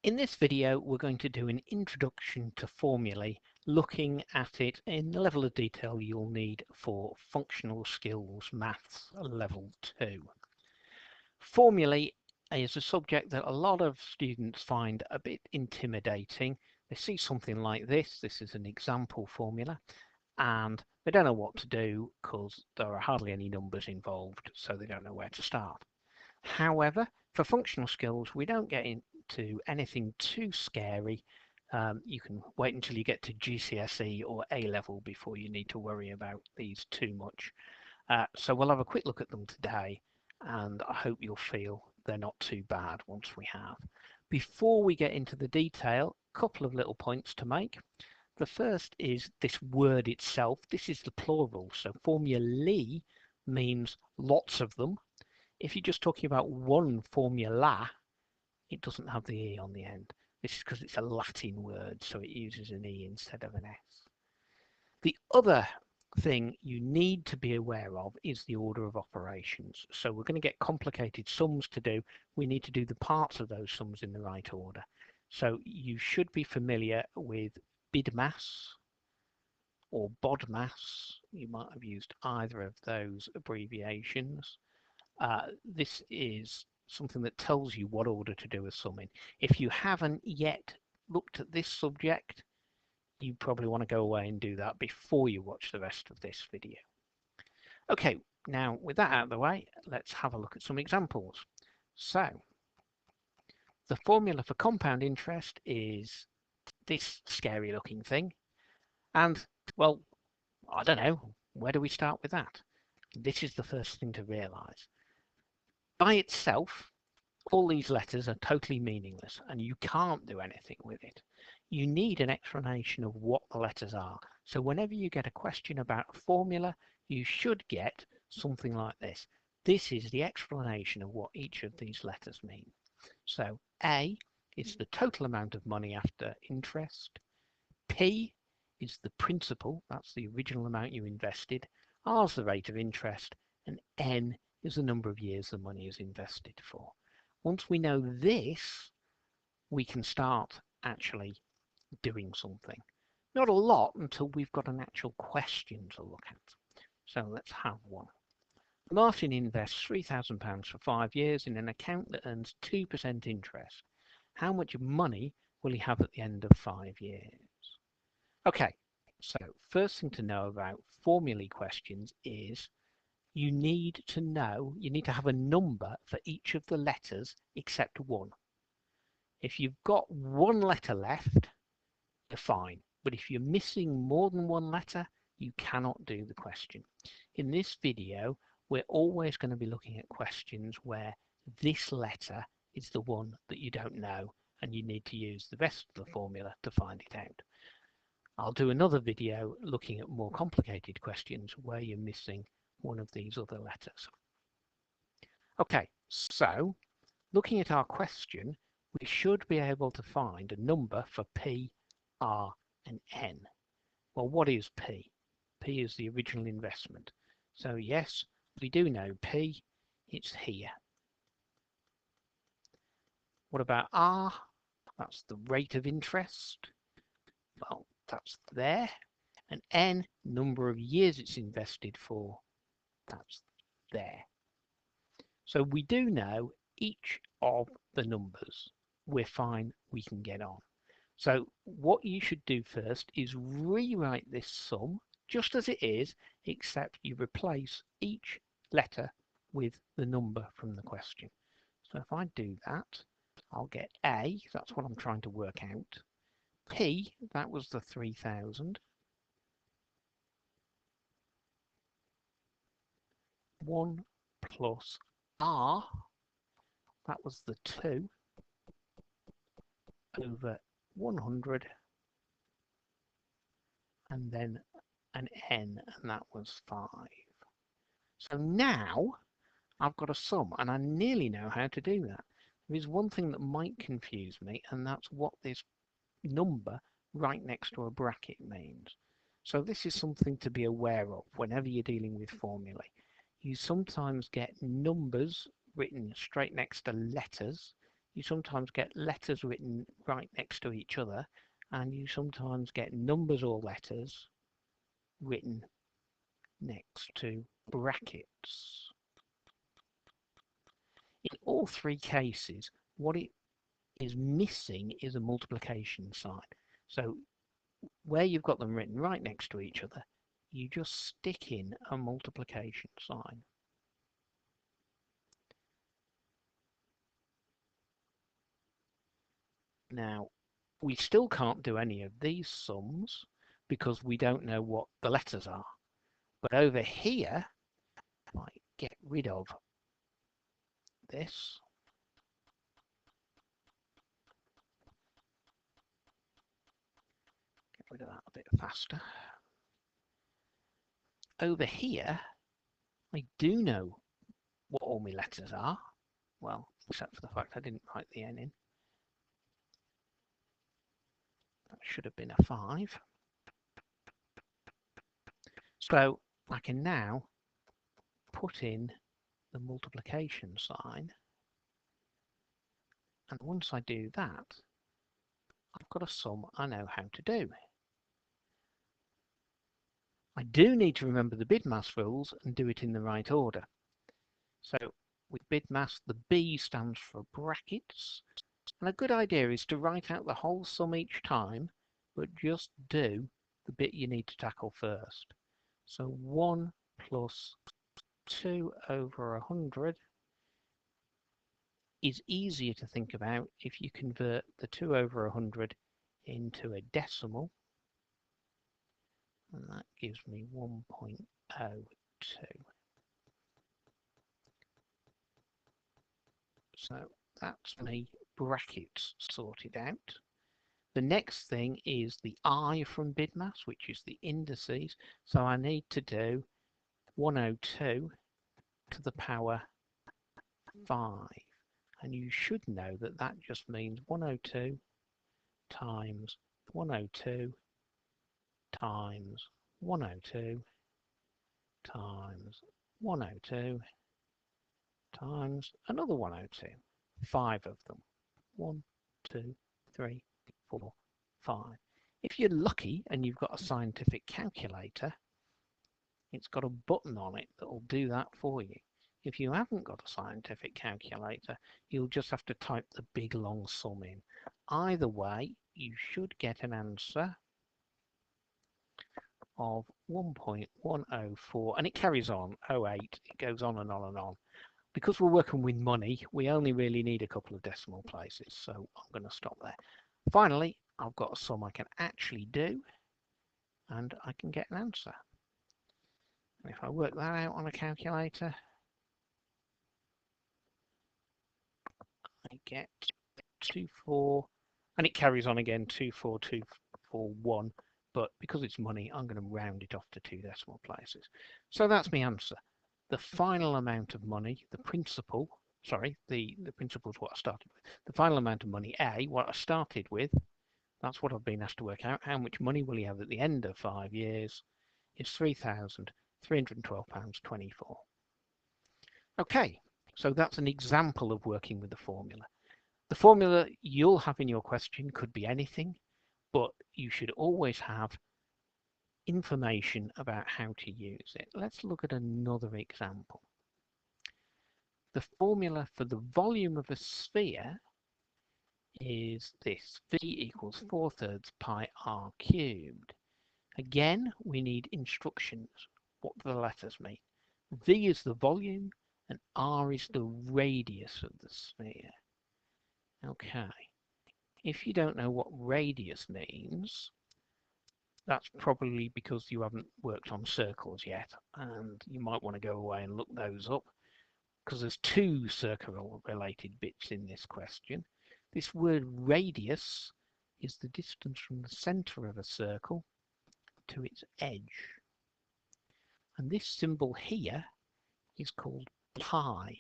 In this video, we're going to do an introduction to formulae, looking at it in the level of detail you'll need for functional skills maths level 2. Formulae is a subject that a lot of students find a bit intimidating. They see something like this. This is an example formula, and they don't know what to do because there are hardly any numbers involved, so they don't know where to start. However, for functional skills, we don't get into anything too scary. You can wait until you get to GCSE or A-level before you need to worry about these too much. So we'll have a quick look at them today, and I hope you'll feel they're not too bad once we have. Before we get into the detail, a couple of little points to make. The first is this word itself. This is the plural, so formulae means lots of them. If you're just talking about one formula, it doesn't have the E on the end. This is because it's a Latin word, so it uses an E instead of an S. The other thing you need to be aware of is the order of operations. So we're going to get complicated sums to do. We need to do the parts of those sums in the right order. So you should be familiar with BIDMAS or BODMAS. You might have used either of those abbreviations. This is something that tells you what order to do a sum in. If you haven't yet looked at this subject, you probably want to go away and do that before you watch the rest of this video. Okay, now with that out of the way, let's have a look at some examples. So, the formula for compound interest is this scary looking thing. And, well, I don't know, where do we start with that? This is the first thing to realize. By itself, all these letters are totally meaningless and you can't do anything with it. You need an explanation of what the letters are. So whenever you get a question about a formula, you should get something like this. This is the explanation of what each of these letters mean. So A is the total amount of money after interest. P is the principal, that's the original amount you invested. R is the rate of interest, and N is the number of years the money is invested for. Once we know this, we can start actually doing something. Not a lot until we've got an actual question to look at. So let's have one. Martin invests £3,000 for 5 years in an account that earns 2% interest. How much money will he have at the end of 5 years? Okay, so first thing to know about formulae questions is you need to have a number for each of the letters except one. If you've got one letter left, you're fine. But if you're missing more than one letter, you cannot do the question. In this video, we're always going to be looking at questions where this letter is the one that you don't know and you need to use the rest of the formula to find it out. I'll do another video looking at more complicated questions where you're missing one of these other letters. Okay, so looking at our question, we should be able to find a number for P, R, and N. Well, what is P? P is the original investment. So yes, we do know P, it's here. What about R? That's the rate of interest. Well, that's there. And N, number of years it's invested for, that's there. So we do know each of the numbers. We're fine, we can get on. So what you should do first is rewrite this sum just as it is, except you replace each letter with the number from the question. So if I do that, I'll get A, that's what I'm trying to work out. P, that was the 3,000. 1 plus R, that was the 2, over 100, and then an N, and that was 5. So now I've got a sum, and I nearly know how to do that. There is one thing that might confuse me, and that's what this number right next to a bracket means. So this is something to be aware of whenever you're dealing with formulae. You sometimes get numbers written straight next to letters You sometimes get letters written right next to each other, and you sometimes get numbers or letters written next to brackets. In all three cases, what it is missing is a multiplication sign. So where you've got them written right next to each other, you just stick in a multiplication sign. Now, we still can't do any of these sums because we don't know what the letters are. But over here, if I get rid of this, get rid of that a bit faster. Over here, I do know what all my letters are. Well, except for the fact I didn't write the N in. That should have been a 5. So I can now put in the multiplication sign. And once I do that, I've got a sum I know how to do. I do need to remember the BIDMAS rules and do it in the right order. So with BIDMAS, the B stands for brackets. And a good idea is to write out the whole sum each time, but just do the bit you need to tackle first. So 1 plus 2 over 100 is easier to think about if you convert the 2 over 100 into a decimal. And that gives me 1.02. So that's my brackets sorted out. The next thing is the I from BIDMAS, which is the indices. So I need to do 102 to the power 5. And you should know that that just means 102 times 102 times 102 times 102 times another 102. 5 of them. 1, 2, 3, 4, 5. If you're lucky and you've got a scientific calculator, it's got a button on it that will do that for you. If you haven't got a scientific calculator, you'll just have to type the big long sum in. Either way, you should get an answer of 1.104, and it carries on, 08, it goes on and on and on. Because we're working with money, we only really need a couple of decimal places, so I'm going to stop there. Finally, I've got a sum I can actually do, and I can get an answer. And if I work that out on a calculator, I get 24, and it carries on again, 24241, but because it's money, I'm going to round it off to 2 decimal places. So that's my answer. The final amount of money, the principal, sorry, the principal is what I started with. The final amount of money, A, what I started with, that's what I've been asked to work out. How much money will he have at the end of 5 years? Is £3,312.24. Okay, so that's an example of working with the formula. The formula you'll have in your question could be anything, but you should always have information about how to use it. Let's look at another example. The formula for the volume of a sphere is this: V equals 4/3 pi r cubed. Again, we need instructions. What do the letters mean? V is the volume and r is the radius of the sphere. Okay, if you don't know what radius means, that's probably because you haven't worked on circles yet, and you might want to go away and look those up, because there's 2 circle related bits in this question. This word radius is the distance from the center of a circle to its edge. And this symbol here is called pi.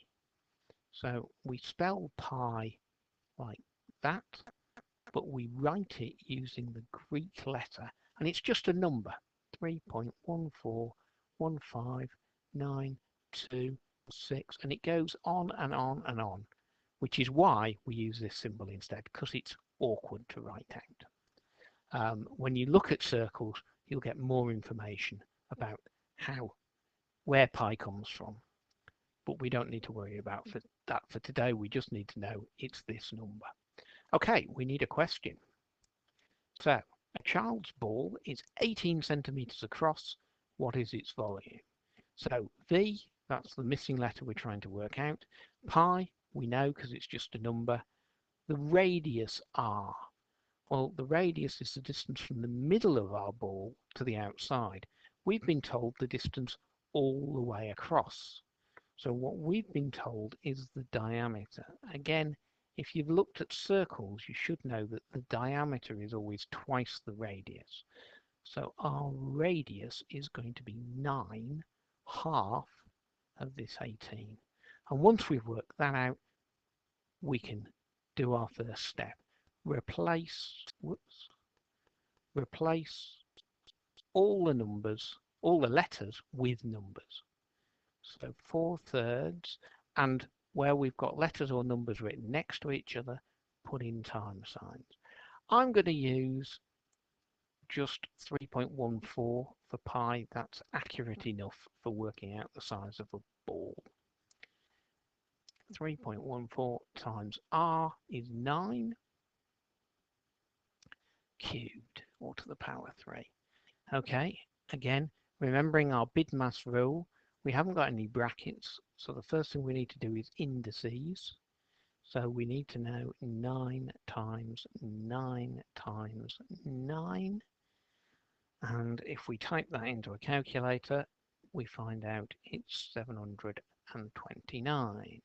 So we spell pi like that, but we write it using the Greek letter, and it's just a number, 3.1415926, and it goes on and on and on. which is why we use this symbol instead, because it's awkward to write out. When you look at circles, you'll get more information about where pi comes from, but we don't need to worry about that for today. We just need to know it's this number. Okay, we need a question. So, a child's ball is 18 centimeters across. What is its volume? So V, that's the missing letter we're trying to work out. Pi, we know because it's just a number. The radius R. Well, the radius is the distance from the middle of our ball to the outside. We've been told the distance all the way across. So what we've been told is the diameter. Again, if you've looked at circles, you should know that the diameter is always twice the radius. So our radius is going to be 9 half of this 18. And once we've worked that out, we can do our first step. Replace all the letters with numbers. So 4/3, and where we've got letters or numbers written next to each other, put in times signs. I'm going to use just 3.14 for pi. That's accurate enough for working out the size of a ball. 3.14 times r is 9 cubed, or to the power 3. Okay, again, remembering our BIDMAS rule, we haven't got any brackets, so the first thing we need to do is indices. So we need to know 9 times 9 times 9. And if we type that into a calculator, we find out it's 729.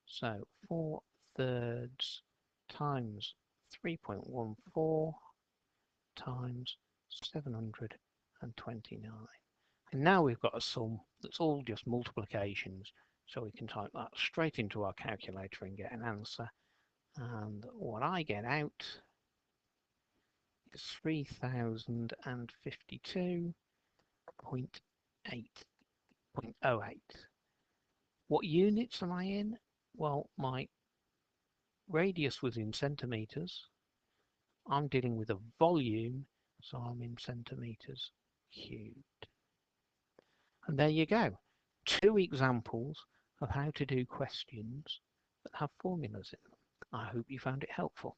So 4/3 times 3.14 times 729. And now we've got a sum that's all just multiplications, so we can type that straight into our calculator and get an answer. And what I get out is 3052.08. What units am I in? Well, my radius was in centimeters. I'm dealing with a volume, so I'm in centimeters cubed. And there you go. 2 examples of how to do questions that have formulas in them. I hope you found it helpful.